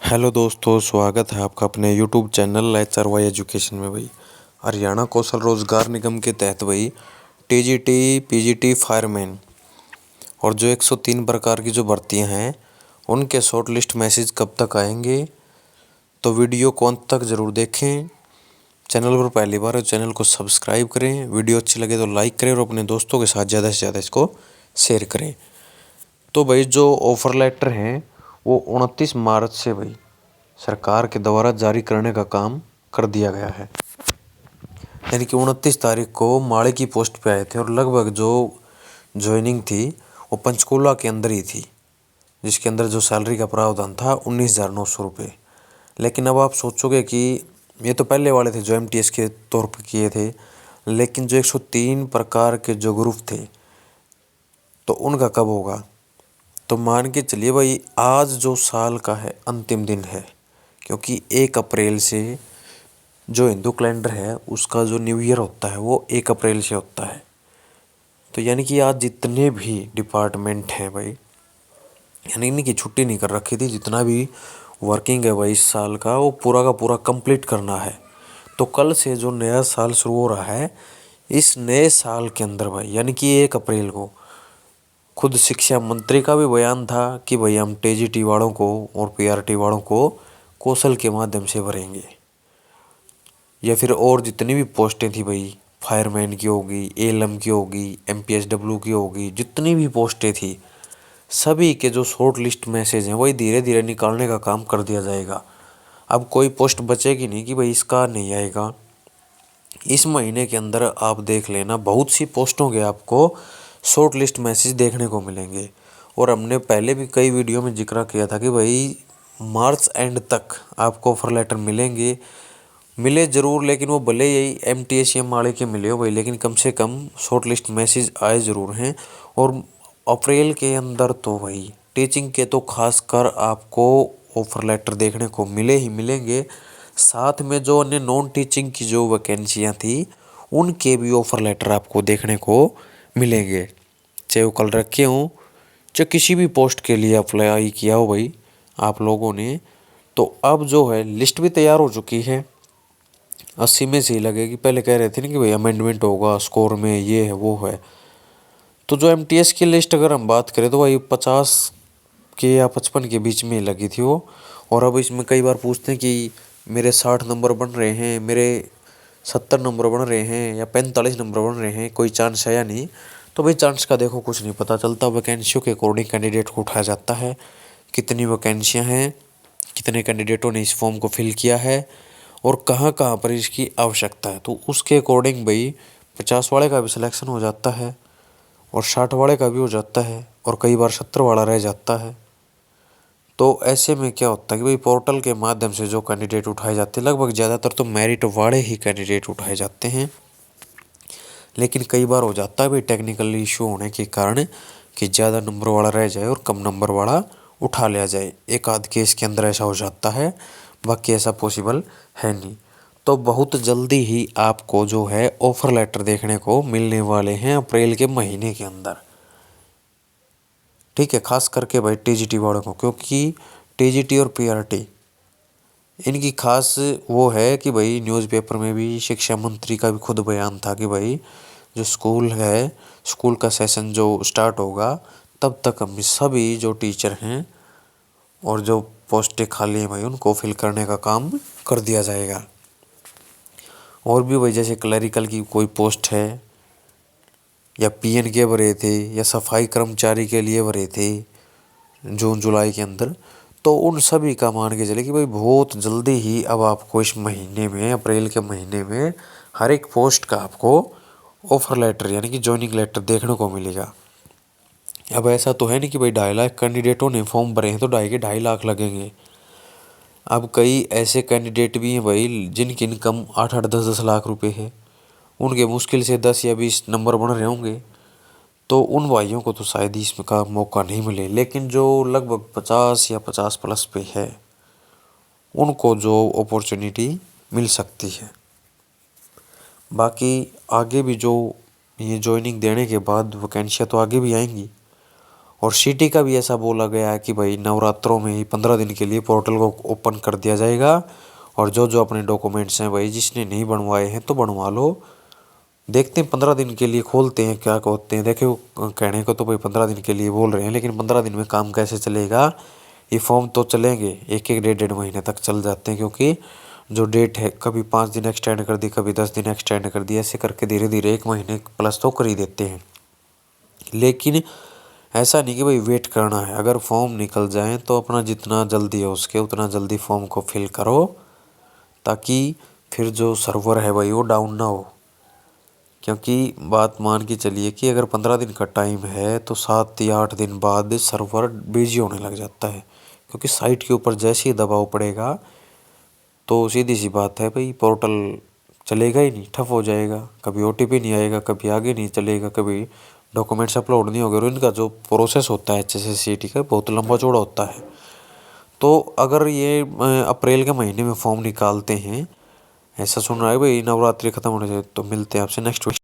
Hello दोस्तों, स्वागत है आपका अपने यूट्यूब चैनल HRY एजुकेशन में। भाई हरियाणा कौशल रोजगार निगम के तहत भाई टीजीटी पीजीटी फायरमैन और जो 103 प्रकार की जो भर्तियां हैं उनके शॉर्ट लिस्ट मैसेज कब तक आएंगे, तो वीडियो को अंत तक ज़रूर देखें। चैनल पर पहली बार है, चैनल को सब्सक्राइब करें। वीडियो अच्छी लगे तो लाइक करें और अपने दोस्तों के साथ ज़्यादा से ज़्यादा इसको शेयर करें। तो भाई जो ऑफ़र लेटर हैं वो 29 मार्च से भाई सरकार के द्वारा जारी करने का काम कर दिया गया है। यानी कि 29 तारीख को माड़े की पोस्ट पे आए थे और लगभग जो ज्वाइनिंग थी वो पंचकूला के अंदर ही थी, जिसके अंदर जो सैलरी का प्रावधान था 19,900 रुपये। लेकिन अब आप सोचोगे कि ये तो पहले वाले थे जो MTS के तौर पर किए थे, लेकिन जो 103 प्रकार के जो ग्रुप थे तो उनका कब होगा। तो मान के चलिए भाई आज जो साल का है अंतिम दिन है, क्योंकि 1 अप्रैल से जो हिंदू कैलेंडर है उसका जो न्यू ईयर होता है वो 1 अप्रैल से होता है। तो यानी कि आज जितने भी डिपार्टमेंट हैं भाई, यानी इनकी छुट्टी नहीं कर रखी थी, जितना भी वर्किंग है भाई इस साल का वो पूरा का पूरा कंप्लीट करना है। तो कल से जो नया साल शुरू हो रहा है, इस नए साल के अंदर भाई यानी कि 1 अप्रैल को खुद शिक्षा मंत्री का भी बयान था कि भाई हम टीजीटी वालों को और पीआरटी वालों को कौशल के माध्यम से भरेंगे, या फिर और जितनी भी पोस्टें थी भाई, फायरमैन की होगी, एएलएम की होगी, MPSW की होगी, जितनी भी पोस्टें थी सभी के जो शॉर्ट लिस्ट मैसेज हैं वही धीरे धीरे निकालने का काम कर दिया जाएगा। अब कोई पोस्ट बचेगी नहीं कि भाई इसका नहीं आएगा। इस महीने के अंदर आप देख लेना बहुत सी पोस्टों के आपको शॉर्ट लिस्ट मैसेज देखने को मिलेंगे। और हमने पहले भी कई वीडियो में जिक्र किया था कि भाई मार्च एंड तक आपको ऑफर लेटर मिलेंगे, मिले ज़रूर, लेकिन वो भले ही MTS या माड़े के मिले हो भाई, लेकिन कम से कम शॉर्ट लिस्ट मैसेज आए ज़रूर हैं। और अप्रैल के अंदर तो भाई टीचिंग के तो खासकर आपको ऑफर लेटर देखने को मिले ही मिलेंगे। साथ में जो अन्य नॉन टीचिंग की जो वैकेंसियाँ थी उनके भी ऑफर लेटर आपको देखने को मिलेंगे, चाहे वो कल रखे हों, चाहे किसी भी पोस्ट के लिए अप्लाई किया हो भाई आप लोगों ने। तो अब जो है लिस्ट भी तैयार हो चुकी है, 80 में से ही लगेगी। पहले कह रहे थे ना कि भाई अमेंडमेंट होगा स्कोर में, ये है वो है। तो जो MTS की लिस्ट अगर हम बात करें तो भाई 50 के या 55 के बीच में लगी थी वो। और अब इसमें कई बार पूछते हैं कि मेरे 60 नंबर बन रहे हैं, मेरे 70 नंबर बन रहे हैं या 45 नंबर बन रहे हैं, कोई चांस है या नहीं। तो भाई चांस का देखो कुछ नहीं पता चलता, वैकेंसियों के अकॉर्डिंग कैंडिडेट को उठाया जाता है। कितनी वैकेंसियाँ हैं, कितने कैंडिडेटों ने इस फॉर्म को फिल किया है और कहाँ कहाँ पर इसकी आवश्यकता है, तो उसके अकॉर्डिंग भाई 50 वाले का भी सिलेक्शन हो जाता है और 60 वाले का भी हो जाता है और कई बार 70 वाला रह जाता है। तो ऐसे में क्या होता है कि भाई पोर्टल के माध्यम से जो कैंडिडेट उठाए जाते हैं, लगभग ज़्यादातर तो मेरिट वाले ही कैंडिडेट उठाए जाते हैं। लेकिन कई बार हो जाता है भाई टेक्निकल इशू होने के कारण कि ज़्यादा नंबर वाला रह जाए और कम नंबर वाला उठा लिया जाए। एक आध केस के अंदर ऐसा हो जाता है, बाकी ऐसा पॉसिबल है नहीं। तो बहुत जल्दी ही आपको जो है ऑफर लेटर देखने को मिलने वाले हैं अप्रैल के महीने के अंदर। ठीक है, खास करके भाई टीजीटी वालों को, क्योंकि टीजीटी और पीआरटी इनकी खास वो है कि भाई न्यूज़पेपर में भी शिक्षा मंत्री का भी खुद बयान था कि भाई जो स्कूल है, स्कूल का सेशन जो स्टार्ट होगा तब तक हम सभी जो टीचर हैं और जो पोस्टें खाली हैं भाई उनको फिल करने का काम कर दिया जाएगा। और भी भाई जैसे क्लरिकल की कोई पोस्ट है या PN के भरे थे या सफाई कर्मचारी के लिए भरे थे जून जुलाई के अंदर, तो उन सभी का मान के चले कि भाई बहुत जल्दी ही अब आपको इस महीने में, अप्रैल के महीने में हर एक पोस्ट का आपको ऑफर लेटर यानी कि जॉइनिंग लेटर देखने को मिलेगा। अब ऐसा तो है नहीं कि भाई 2.5 लाख कैंडिडेटों ने फॉर्म भरे हैं तो 2.5 लाख लगेंगे। अब कई ऐसे कैंडिडेट भी हैं भाई जिनकी इनकम 8-8, 10-10 लाख रुपए है, उनके मुश्किल से 10 या 20 नंबर बन रहे होंगे। तो उन भाइयों को तो शायद ही इसमें का मौका नहीं मिले, लेकिन जो लगभग 50 या 50 प्लस पे है उनको जो अपॉर्चुनिटी मिल सकती है। बाकी आगे भी जो ये ज्वाइनिंग देने के बाद वैकेंसियाँ तो आगे भी आएंगी और सिटी का भी ऐसा बोला गया है कि भाई नवरात्रों में ही 15 दिन के लिए पोर्टल को ओपन कर दिया जाएगा। और जो जो अपने डॉक्यूमेंट्स हैं भाई जिसने नहीं बनवाए हैं तो बनवा लो। देखते हैं 15 दिन के लिए खोलते हैं क्या कहते हैं। देखो कहने को तो भाई 15 दिन के लिए बोल रहे हैं, लेकिन 15 दिन में काम कैसे चलेगा। ये फॉर्म तो चलेंगे एक एक 1.5 महीने तक चल जाते हैं, क्योंकि जो डेट है कभी 5 दिन एक्सटेंड कर दी, कभी 10 दिन एक्सटेंड कर दी, ऐसे करके धीरे धीरे 1 महीने प्लस तो कर ही देते हैं। लेकिन ऐसा नहीं कि भाई वेट करना है। अगर फॉर्म निकल जाए तो अपना जितना जल्दी हो उसके उतना जल्दी फॉर्म को फिल करो, ताकि फिर जो सर्वर है भाई वो डाउन ना हो। क्योंकि बात मान के चलिए कि अगर 15 दिन का टाइम है तो 7 या 8 दिन बाद सर्वर बिजी होने लग जाता है, क्योंकि साइट के ऊपर जैसे ही दबाव पड़ेगा तो सीधी सी बात है भाई पोर्टल चलेगा ही नहीं, ठप हो जाएगा। कभी ओटीपी नहीं आएगा, कभी आगे नहीं चलेगा, कभी डॉक्यूमेंट्स अपलोड नहीं होंगे। और इनका जो प्रोसेस होता है HSSCT का बहुत लंबा चौड़ा होता है। तो अगर ये अप्रैल के महीने में फॉर्म निकालते हैं, ऐसा सुन रहा है भाई नवरात्रि खत्म होने से, तो मिलते हैं आपसे नेक्स्ट वीक।